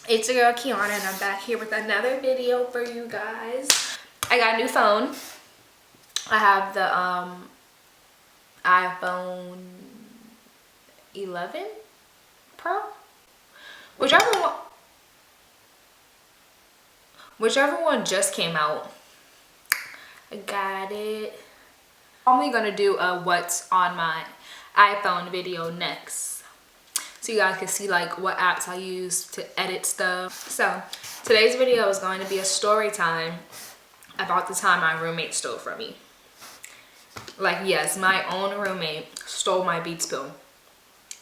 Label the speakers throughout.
Speaker 1: It's your girl Kiana and I'm back here with another video for you guys. I got a new phone. I have the iPhone 11 Pro. Whichever one just came out. I got it. I'm only gonna do a what's on my iPhone video next, so you guys can see like what apps I use to edit stuff. So today's video is going to be a story time about the time my roommate stole from me. Like, yes, my own roommate stole my Beats pill.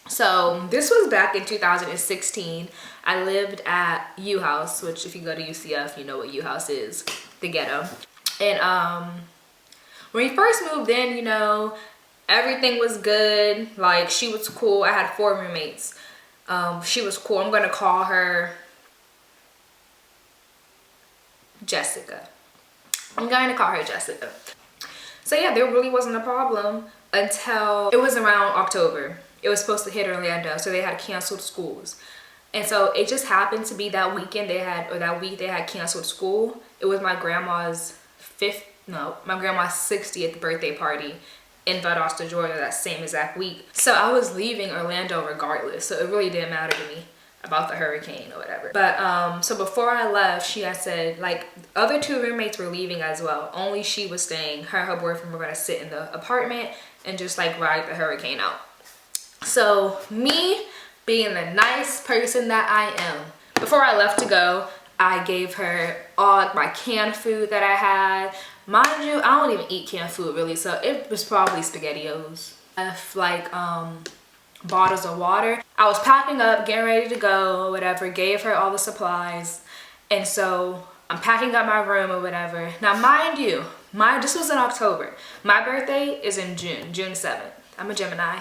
Speaker 1: So this was back in 2016. I lived at U House, which if you go to UCF, you know what U House is, the ghetto. And when we first moved in, you know, everything was good. Like, she was cool. I had 4 roommates. She was cool. I'm gonna call her Jessica. So yeah, there really wasn't a problem until it was around October. It was supposed to hit Orlando, so they had canceled schools. And so it just happened to be that weekend that week they had canceled school. It was my grandma's 60th birthday party in Valdosta, Georgia, that same exact week. So I was leaving Orlando regardless, so it really didn't matter to me about the hurricane or whatever. But so before I left, she had said, like, other 2 roommates were leaving as well. Only she was staying. Her and her boyfriend were gonna sit in the apartment and just like ride the hurricane out. So me, being the nice person that I am, before I left to go, I gave her all my canned food that I had. Mind you, I don't even eat canned food really, so it was probably SpaghettiOs. Like bottles of water. I was packing up, getting ready to go or whatever, gave her all the supplies. And so I'm packing up my room or whatever. Now mind you, this was in October. My birthday is in June 7th. I'm a Gemini.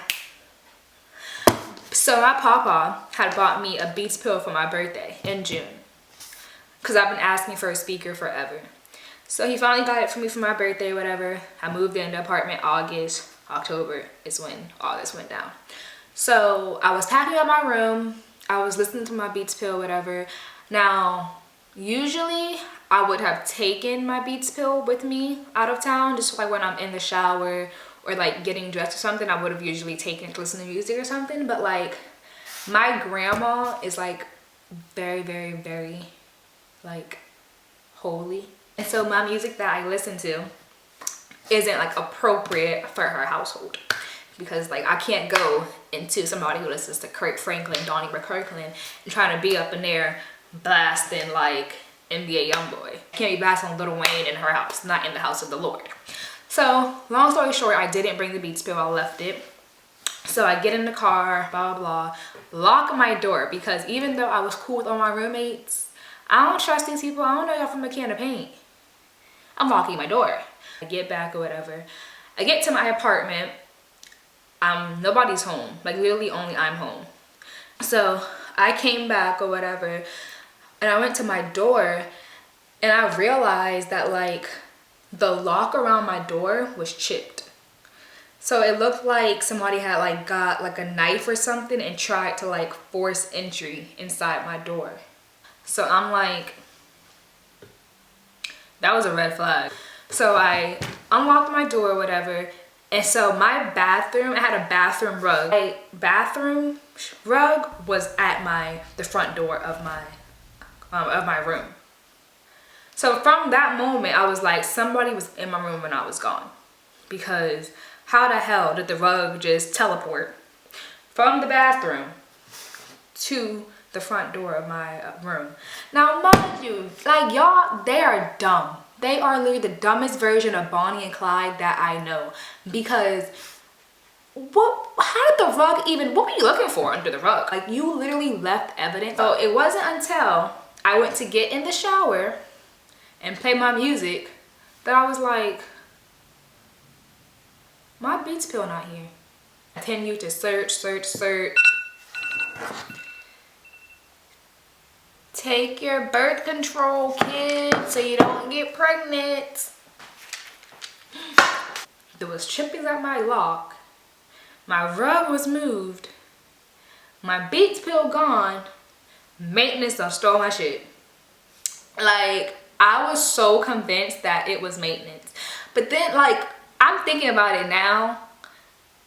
Speaker 1: So my papa had bought me a Beats pill for my birthday in June, because I've been asking for a speaker forever. So he finally got it for me for my birthday or whatever. I moved in the apartment August. October is when all this went down. So I was packing up my room. I was listening to my Beats pill, whatever. Now, usually I would have taken my Beats pill with me out of town, just like when I'm in the shower or like getting dressed or something. I would have usually taken it to listen to music or something. But like, my grandma is like very, very, very like holy. And so my music that I listen to isn't like appropriate for her household, because like I can't go into somebody who listens to Kirk Franklin, Donnie McKirkland, and trying to be up in there blasting like NBA Youngboy. I can't be blasting Lil Wayne in her house, not in the house of the Lord. So long story short, I didn't bring the Beats pill. I left it. So I get in the car, blah blah blah, lock my door, because even though I was cool with all my roommates, I don't trust these people. I don't know y'all from a can of paint. I'm locking my door. I get back or whatever. I get to my apartment. Nobody's home. Like, literally only I'm home. So I came back or whatever, and I went to my door, and I realized that like the lock around my door was chipped. So it looked like somebody had like got like a knife or something and tried to like force entry inside my door. So I'm like, that was a red flag. So I unlocked my door or whatever. And so my bathroom, I had a bathroom rug. My bathroom rug was at the front door of my room. So from that moment, I was like, somebody was in my room when I was gone. Because how the hell did the rug just teleport from the bathroom to the front door of my room? Now, mind you, like, y'all, they are dumb. They are literally the dumbest version of Bonnie and Clyde that I know. Because how did the rug even, what were you looking for under the rug? Like, you literally left evidence. So it wasn't until I went to get in the shower and play my music that I was like, my Beats pill not here. I continue to search. Take your birth control, kids, so you don't get pregnant. There was chippings at my lock. My rug was moved. My Beats pill gone. maintenance done stole my shit. Like, I was so convinced that it was maintenance. But then, like, I'm thinking about it now.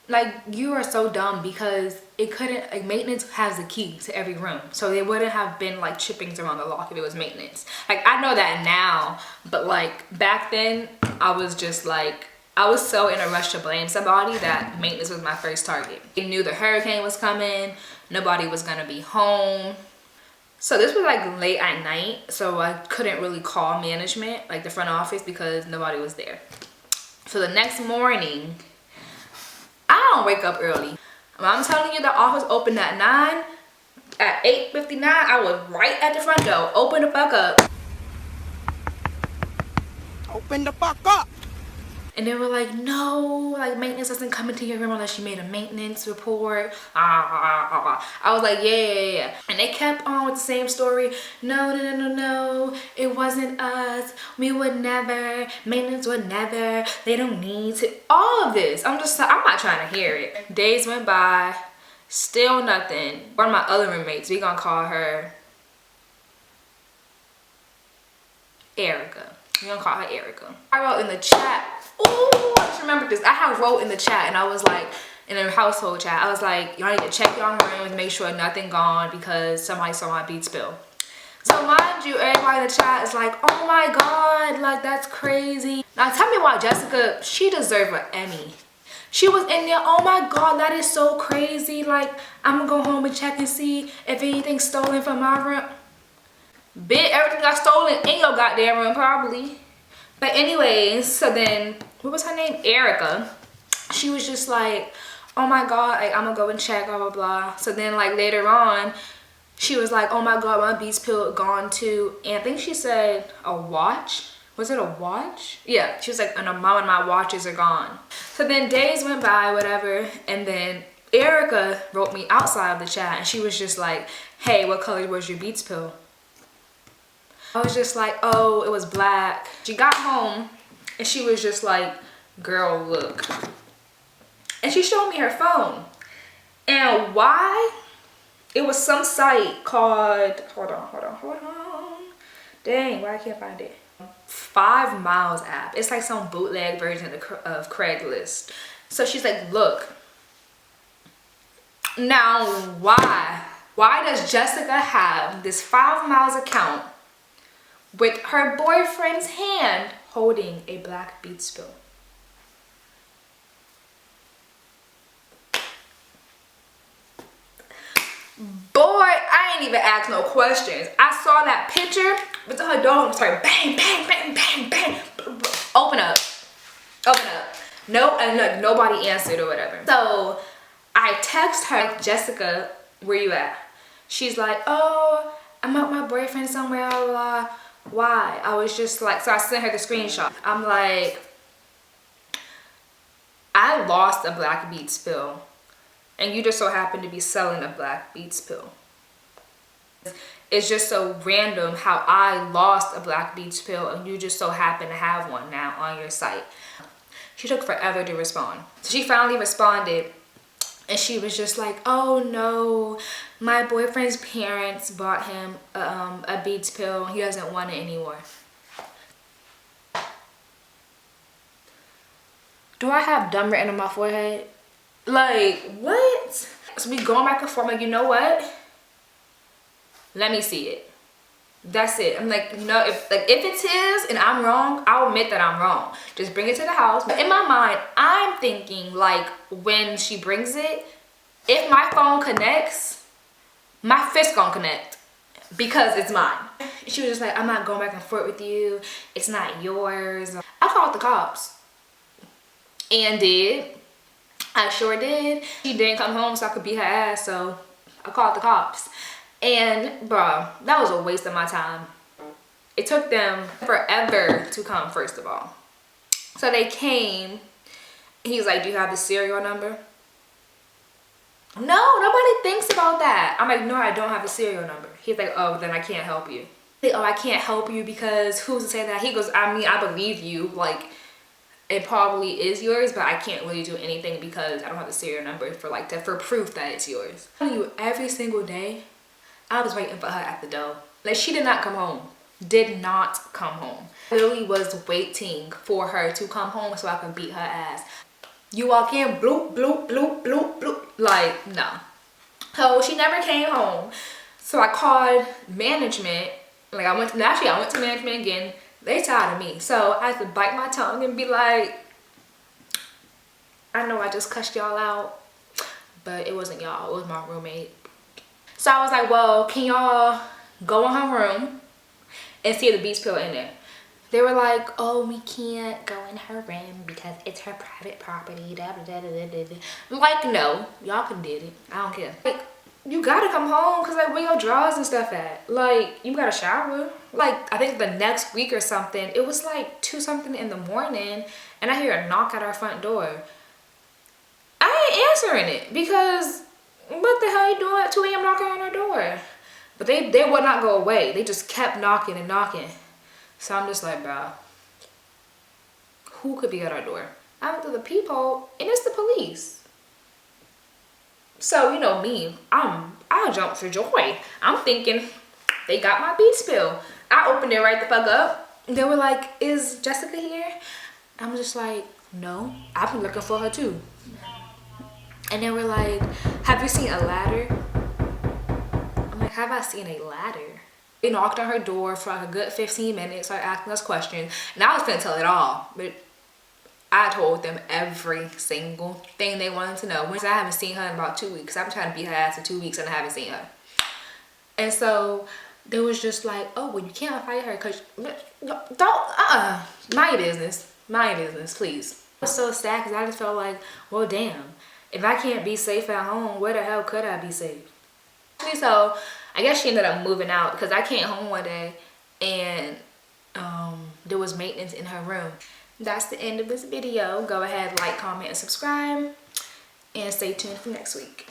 Speaker 1: Like, you are so dumb, because it couldn't, like, maintenance has the key to every room. So there wouldn't have been, like, chippings around the lock if it was maintenance. Like, I know that now, but, like, back then, I was just, like, I was so in a rush to blame somebody that maintenance was my first target. They knew the hurricane was coming. Nobody was gonna be home. So this was, like, late at night, so I couldn't really call management, like the front office, because nobody was there. So the next morning, I don't wake up early. I'm telling you, the office opened at 9. At 8:59, I was right at the front door. Open the fuck up.
Speaker 2: Open the fuck up.
Speaker 1: And they were like, no, like, maintenance doesn't come into your room unless you made a maintenance report. I was like, yeah. And they kept on with the same story. No, it wasn't us. We would never. Maintenance would never. They don't need to. All of this. I'm not trying to hear it. Days went by. Still nothing. One of my other roommates, we gonna call her Erica. We gonna call her Erica. I wrote in the chat. Oh, I just remembered this. I had wrote in the chat, and I was like, in a household chat, I was like, y'all need to check y'all rooms, make sure nothing gone, because somebody saw my beat spill. So mind you, everybody in the chat is like, oh my god, like, that's crazy. Now tell me why Jessica, she deserved an Emmy. She was in there, oh my god, that is so crazy. Like, I'm gonna go home and check and see if anything's stolen from my room. Bitch, everything got stolen in your goddamn room, probably. But anyways, so then, what was her name? Erica. She was just like, oh my god, like, I'm gonna go and check, blah, blah, blah. So then, like, later on, she was like, oh my god, my Beats pill gone too. And I think she said a watch. Was it a watch? Yeah, she was like, and mom and my watches are gone. So then days went by, whatever, and then Erica wrote me outside of the chat, and she was just like, hey, what color was your Beats pill? I was just like, oh, it was black. She got home and she was just like, girl, look. And she showed me her phone. And why? It was some site called, hold on. Dang, why I can't find it? 5 Miles app. It's like some bootleg version of Craigslist. So she's like, look. Now, why? Why does Jessica have this 5 Miles account with her boyfriend's hand holding a black Beats spill? Boy, I ain't even asked no questions. I saw that picture with her dog started bang, bang, bang, bang, bang. Open up. No, and look, nobody answered or whatever. So I text her, Jessica, where you at? She's like, oh, I'm at my boyfriend somewhere, blah, blah. Why? I was just like, so I sent her the screenshot. I'm like, I lost a black Beats pill, and you just so happen to be selling a black Beats pill. It's just so random how I lost a black Beats pill and you just so happen to have one now on your site. She took forever to respond. So she finally responded, and she was just like, oh no, my boyfriend's parents bought him a Beats pill. He doesn't want it anymore. Do I have dumb written on my forehead? Like, what? So we going back and forth, like, you know what? Let me see it. That's it. I'm like, no, if it's his and I'm wrong, I'll admit that I'm wrong. Just bring it to the house. But in my mind, I'm thinking, like, when she brings it, if my phone connects, my fist gonna connect because it's mine. She was just like, I'm not going back and forth with you. It's not yours. I called the cops. And did. I sure did. She didn't come home so I could beat her ass, so I called the cops. And bro, that was a waste of my time. It took them forever to come, first of all. So they came. He's like, do you have the serial number? No, nobody thinks about that. I'm like, no, I don't have the serial number. He's like, oh, then I can't help you. Like, oh, I can't help you because who's to say that? He goes, I mean, I believe you. Like, it probably is yours, but I can't really do anything because I don't have the serial number for proof that it's yours. I'm telling you, every single day, I was waiting for her at the door. Like, she did not come home. Did not come home. I literally was waiting for her to come home so I could beat her ass. You walk in, bloop, bloop, bloop, bloop, bloop. Like, no. So she never came home. So I called management. Like, I went to management again. They tired of me. So I had to bite my tongue and be like, I know I just cussed y'all out, but it wasn't y'all, it was my roommate. So I was like, well, can y'all go in her room and see if the beats pill in there? They were like, oh, we can't go in her room because it's her private property. Da, da, da, da, da, da. Like, no, y'all can did it. I don't care. Like, you gotta come home because, like, where your drawers and stuff at? Like, you gotta shower. Like, I think the next week or something, it was like 2 something in the morning, and I hear a knock at our front door. I ain't answering it because what the hell you doing at 2 a.m. knocking on our door? But they would not go away. They just kept knocking and knocking. So I'm just like, bro, who could be at our door? I went through the peephole and it's the police. So, you know me, I jumped for joy. I'm thinking they got my beats pill. I opened it right the fuck up. They were like, is Jessica here? I'm just like, no, I've been looking for her too. And they were like, have you seen a ladder? I'm like, have I seen a ladder? They knocked on her door for like a good 15 minutes, started asking us questions. And I was finna tell it all, but I told them every single thing they wanted to know. I haven't seen her in about 2 weeks. I've been trying to beat her ass for 2 weeks and I haven't seen her. And so they was just like, oh, well, you can't fight her because mind your business. Mind your business, please. I was so sad because I just felt like, well, damn. If I can't be safe at home, where the hell could I be safe? So I guess she ended up moving out because I came home one day and there was maintenance in her room. That's the end of this video. Go ahead, like, comment, and subscribe, and stay tuned for next week.